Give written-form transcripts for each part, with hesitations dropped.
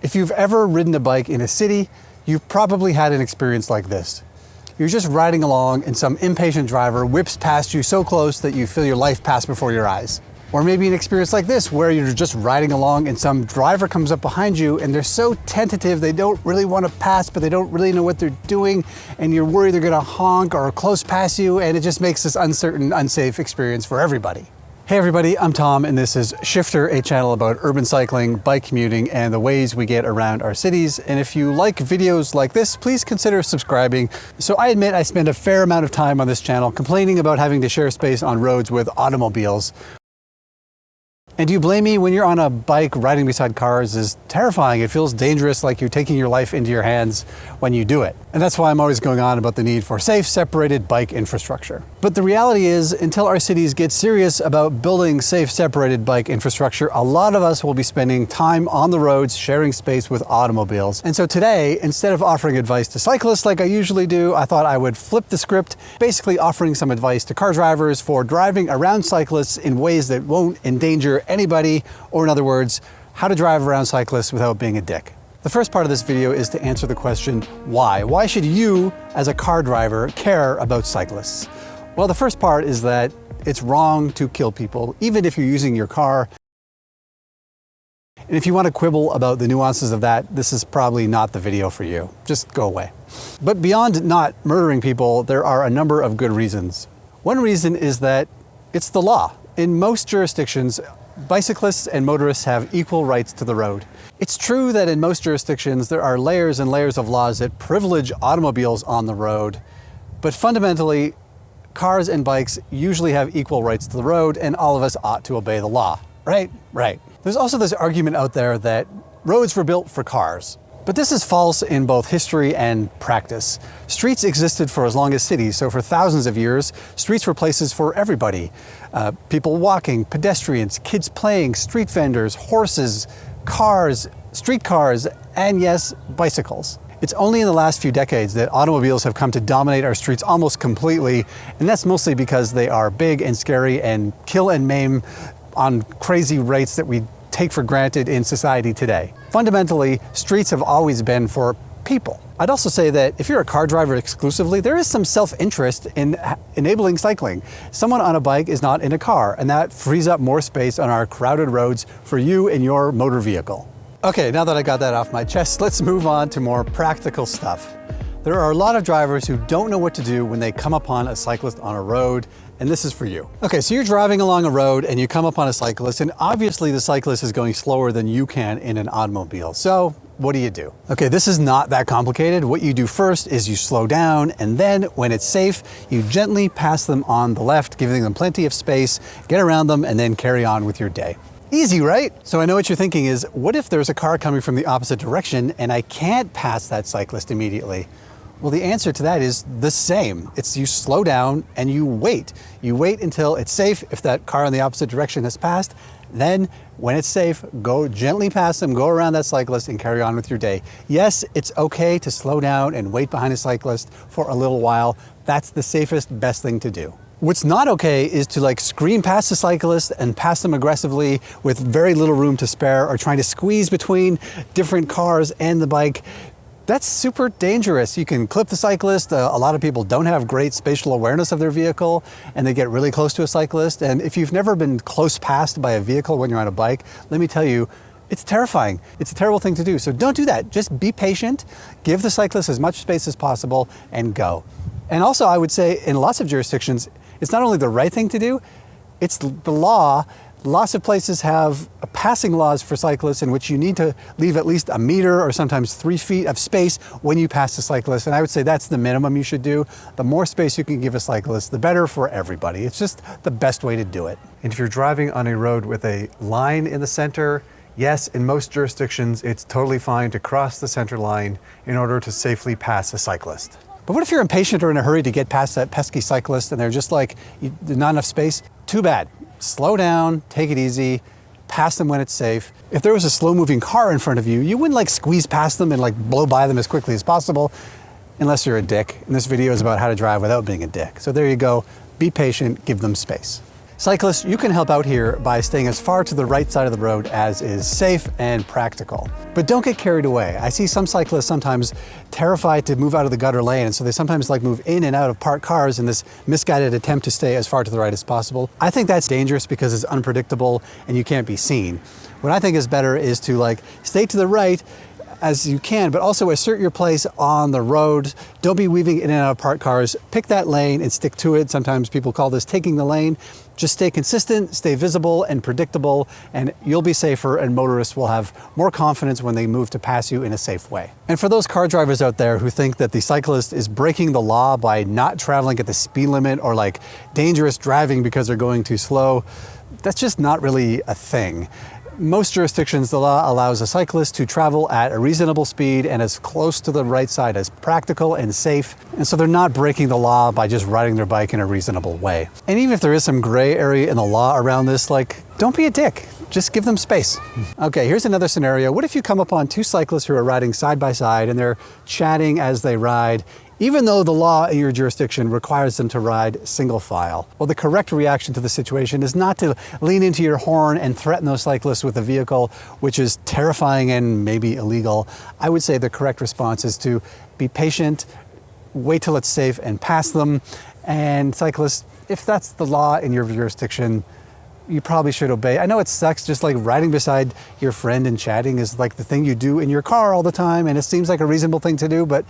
If you've ever ridden a bike in a city, you've probably had an experience like this. You're just riding along and some impatient driver whips past you so close that you feel your life pass before your eyes. Or maybe an experience like this where you're just riding along and some driver comes up behind you and they're so tentative, they don't really want to pass, but they don't really know what they're doing, and you're worried they're gonna honk or close past you, and it just makes this uncertain, unsafe experience for everybody. Hey everybody, I'm Tom and this is Shifter, a channel about urban cycling, bike commuting, and the ways we get around our cities. And if you like videos like this, please consider subscribing. So I admit I spend a fair amount of time on this channel complaining about having to share space on roads with automobiles. And do you blame me? When you're on a bike, riding beside cars is terrifying. It feels dangerous, like you're taking your life into your hands when you do it. And that's why I'm always going on about the need for safe, separated bike infrastructure. But the reality is, until our cities get serious about building safe, separated bike infrastructure, a lot of us will be spending time on the roads sharing space with automobiles. And so today, instead of offering advice to cyclists like I usually do, I thought I would flip the script, basically offering some advice to car drivers for driving around cyclists in ways that won't endanger anybody, or in other words, how to drive around cyclists without being a dick. The first part of this video is to answer the question, why? Why should you, as a car driver, care about cyclists? Well, the first part is that it's wrong to kill people, even if you're using your car. And if you want to quibble about the nuances of that, this is probably not the video for you. Just go away. But beyond not murdering people, there are a number of good reasons. One reason is that it's the law. In most jurisdictions, bicyclists and motorists have equal rights to the road. It's true that in most jurisdictions there are layers and layers of laws that privilege automobiles on the road, but fundamentally, cars and bikes usually have equal rights to the road, and all of us ought to obey the law, right? Right. There's also this argument out there that roads were built for cars. But this is false in both history and practice. Streets existed for as long as cities, so for thousands of years, streets were places for everybody. People walking, pedestrians, kids playing, street vendors, horses, cars, streetcars, and yes, bicycles. It's only in the last few decades that automobiles have come to dominate our streets almost completely, and that's mostly because they are big and scary and kill and maim on crazy rates that we take for granted in society today. Fundamentally, streets have always been for people. I'd also say that if you're a car driver exclusively, there is some self-interest in enabling cycling. Someone on a bike is not in a car, and that frees up more space on our crowded roads for you and your motor vehicle. Okay, now that I got that off my chest, let's move on to more practical stuff. There are a lot of drivers who don't know what to do when they come upon a cyclist on a road, and this is for you. Okay, so you're driving along a road and you come upon a cyclist, and obviously the cyclist is going slower than you can in an automobile. So what do you do? Okay, this is not that complicated. What you do first is you slow down, and then when it's safe, you gently pass them on the left, giving them plenty of space, get around them, and then carry on with your day. Easy, right? So I know what you're thinking is, what if there's a car coming from the opposite direction and I can't pass that cyclist immediately? Well, the answer to that is the same. It's you slow down and you wait. You wait until it's safe. If that car in the opposite direction has passed, then when it's safe, go gently past them, go around that cyclist and carry on with your day. Yes, it's okay to slow down and wait behind a cyclist for a little while. That's the safest, best thing to do. What's not okay is to scream past the cyclist and pass them aggressively with very little room to spare, or trying to squeeze between different cars and the bike. That's super dangerous. You can clip the cyclist. A lot of people don't have great spatial awareness of their vehicle, and they get really close to a cyclist. And if you've never been close passed by a vehicle when you're on a bike, let me tell you, it's terrifying. It's a terrible thing to do. So don't do that. Just be patient, give the cyclist as much space as possible, and go. And also, I would say in lots of jurisdictions, it's not only the right thing to do, it's the law. Lots of places have passing laws for cyclists in which you need to leave at least a meter or sometimes 3 feet of space when you pass the cyclist. And I would say that's the minimum you should do. The more space you can give a cyclist, the better for everybody. It's just the best way to do it. And if you're driving on a road with a line in the center, yes, in most jurisdictions, it's totally fine to cross the center line in order to safely pass a cyclist. But what if you're impatient or in a hurry to get past that pesky cyclist and they're just there's not enough space? Too bad. Slow down, take it easy, pass them when it's safe. If there was a slow-moving car in front of you, you wouldn't squeeze past them and blow by them as quickly as possible, unless you're a dick. And this video is about how to drive without being a dick. So there you go. Be patient, give them space. Cyclists, you can help out here by staying as far to the right side of the road as is safe and practical. But don't get carried away. I see some cyclists sometimes terrified to move out of the gutter lane, and so they sometimes like move in and out of parked cars in this misguided attempt to stay as far to the right as possible. I think that's dangerous because it's unpredictable and you can't be seen. What I think is better is to like stay to the right as you can, but also assert your place on the road. Don't be weaving in and out of parked cars. Pick that lane and stick to it. Sometimes people call this taking the lane. Just stay consistent, stay visible and predictable, and you'll be safer, and motorists will have more confidence when they move to pass you in a safe way. And for those car drivers out there who think that the cyclist is breaking the law by not traveling at the speed limit or like dangerous driving because they're going too slow, that's just not really a thing. Most jurisdictions, the law allows a cyclist to travel at a reasonable speed and as close to the right side as practical and safe. And so they're not breaking the law by just riding their bike in a reasonable way. And even if there is some gray area in the law around this, like, don't be a dick. Just give them space. Okay, here's another scenario. What if you come upon two cyclists who are riding side by side and they're chatting as they ride, even though the law in your jurisdiction requires them to ride single file? Well, the correct reaction to the situation is not to lean into your horn and threaten those cyclists with a vehicle, which is terrifying and maybe illegal. I would say the correct response is to be patient, wait till it's safe and pass them. And cyclists, if that's the law in your jurisdiction, you probably should obey. I know it sucks, just like riding beside your friend and chatting is like the thing you do in your car all the time, and it seems like a reasonable thing to do, but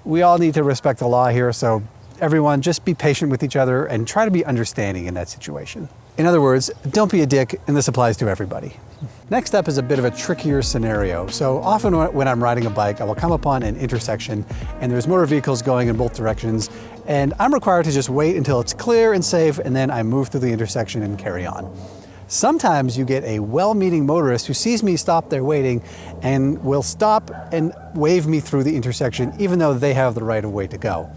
we all need to respect the law here, so everyone just be patient with each other and try to be understanding in that situation. In other words, don't be a dick, and this applies to everybody. Next up is a bit of a trickier scenario. So often when I'm riding a bike, I will come upon an intersection and there's motor vehicles going in both directions, and I'm required to just wait until it's clear and safe, and then I move through the intersection and carry on. Sometimes you get a well-meaning motorist who sees me stop there waiting and will stop and wave me through the intersection even though they have the right of way to go.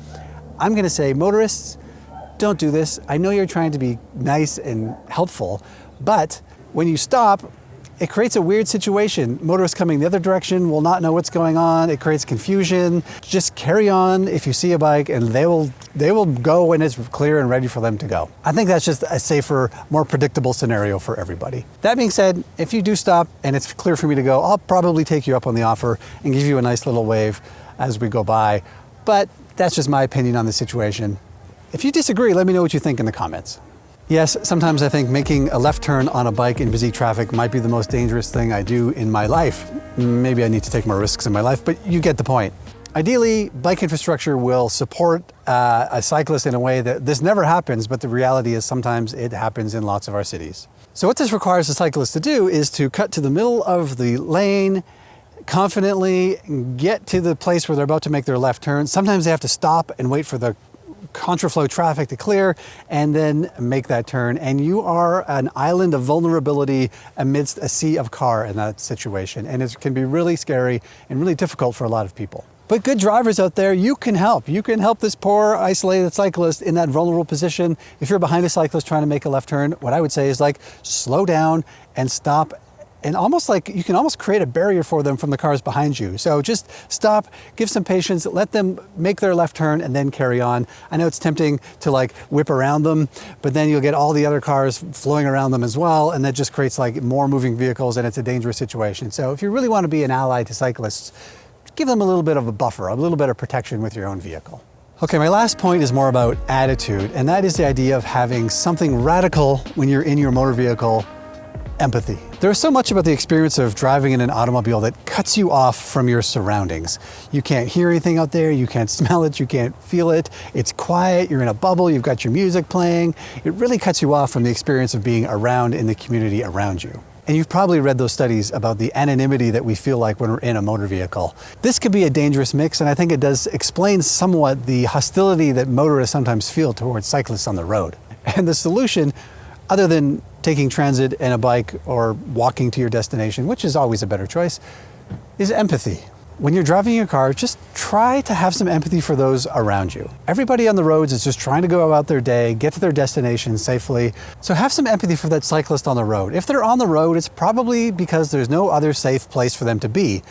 I'm gonna say, motorists, don't do this. I know you're trying to be nice and helpful, but when you stop, it creates a weird situation. Motorists coming the other direction will not know what's going on. It creates confusion. Just carry on if you see a bike, and they will go when it's clear and ready for them to go. I think that's just a safer, more predictable scenario for everybody. That being said, if you do stop and it's clear for me to go, I'll probably take you up on the offer and give you a nice little wave as we go by. But that's just my opinion on the situation. If you disagree, let me know what you think in the comments. Yes, sometimes I think making a left turn on a bike in busy traffic might be the most dangerous thing I do in my life. Maybe I need to take more risks in my life, but you get the point. Ideally, bike infrastructure will support a cyclist in a way that this never happens, but the reality is sometimes it happens in lots of our cities. So what this requires a cyclist to do is to cut to the middle of the lane, confidently get to the place where they're about to make their left turn. Sometimes they have to stop and wait for the contraflow traffic to clear and then make that turn. And you are an island of vulnerability amidst a sea of car in that situation. And it can be really scary and really difficult for a lot of people. But good drivers out there, you can help. You can help this poor isolated cyclist in that vulnerable position. If you're behind a cyclist trying to make a left turn, what I would say is like, slow down and stop. And almost like you can almost create a barrier for them from the cars behind you. So just stop, give some patience, let them make their left turn and then carry on. I know it's tempting to like whip around them, but then you'll get all the other cars flowing around them as well. And that just creates like more moving vehicles, and it's a dangerous situation. So if you really want to be an ally to cyclists, give them a little bit of a buffer, a little bit of protection with your own vehicle. Okay, my last point is more about attitude, and that is the idea of having something radical when you're in your motor vehicle: empathy. There's so much about the experience of driving in an automobile that cuts you off from your surroundings. You can't hear anything out there, you can't smell it, you can't feel it. It's quiet, you're in a bubble, you've got your music playing. It really cuts you off from the experience of being around in the community around you. And you've probably read those studies about the anonymity that we feel like when we're in a motor vehicle. This could be a dangerous mix, and I think it does explain somewhat the hostility that motorists sometimes feel towards cyclists on the road. And the solution, other than taking transit and a bike or walking to your destination, which is always a better choice, is empathy. When you're driving your car, just try to have some empathy for those around you. Everybody on the roads is just trying to go about their day, get to their destination safely. So have some empathy for that cyclist on the road. If they're on the road, it's probably because there's no other safe place for them to be.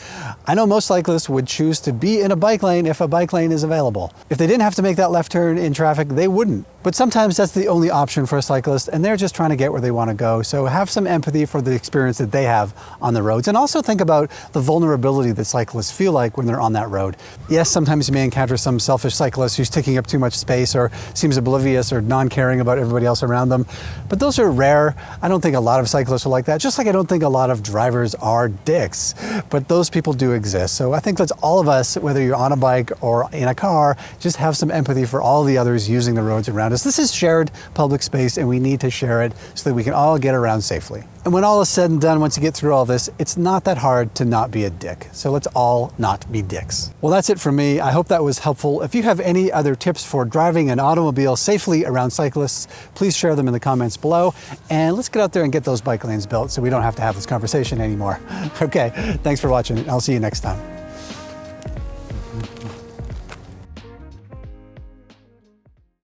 I know most cyclists would choose to be in a bike lane if a bike lane is available. If they didn't have to make that left turn in traffic, they wouldn't. But sometimes that's the only option for a cyclist, and they're just trying to get where they want to go. So have some empathy for the experience that they have on the roads, and also think about the vulnerability that cyclists feel like when they're on that road. Yes, sometimes you may encounter some selfish cyclist who's taking up too much space or seems oblivious or non-caring about everybody else around them, but those are rare. I don't think a lot of cyclists are like that, just like I don't think a lot of drivers are dicks, but those people do exist. So I think that's all of us, whether you're on a bike or in a car, just have some empathy for all the others using the roads around us. This is shared public space, and we need to share it so that we can all get around safely. And when all is said and done, once you get through all this, it's not that hard to not be a dick. So let's all not be dicks. Well, that's it for me. I hope that was helpful. If you have any other tips for driving an automobile safely around cyclists, please share them in the comments below. And let's get out there and get those bike lanes built so we don't have to have this conversation anymore. Okay, thanks for watching. I'll see you next time.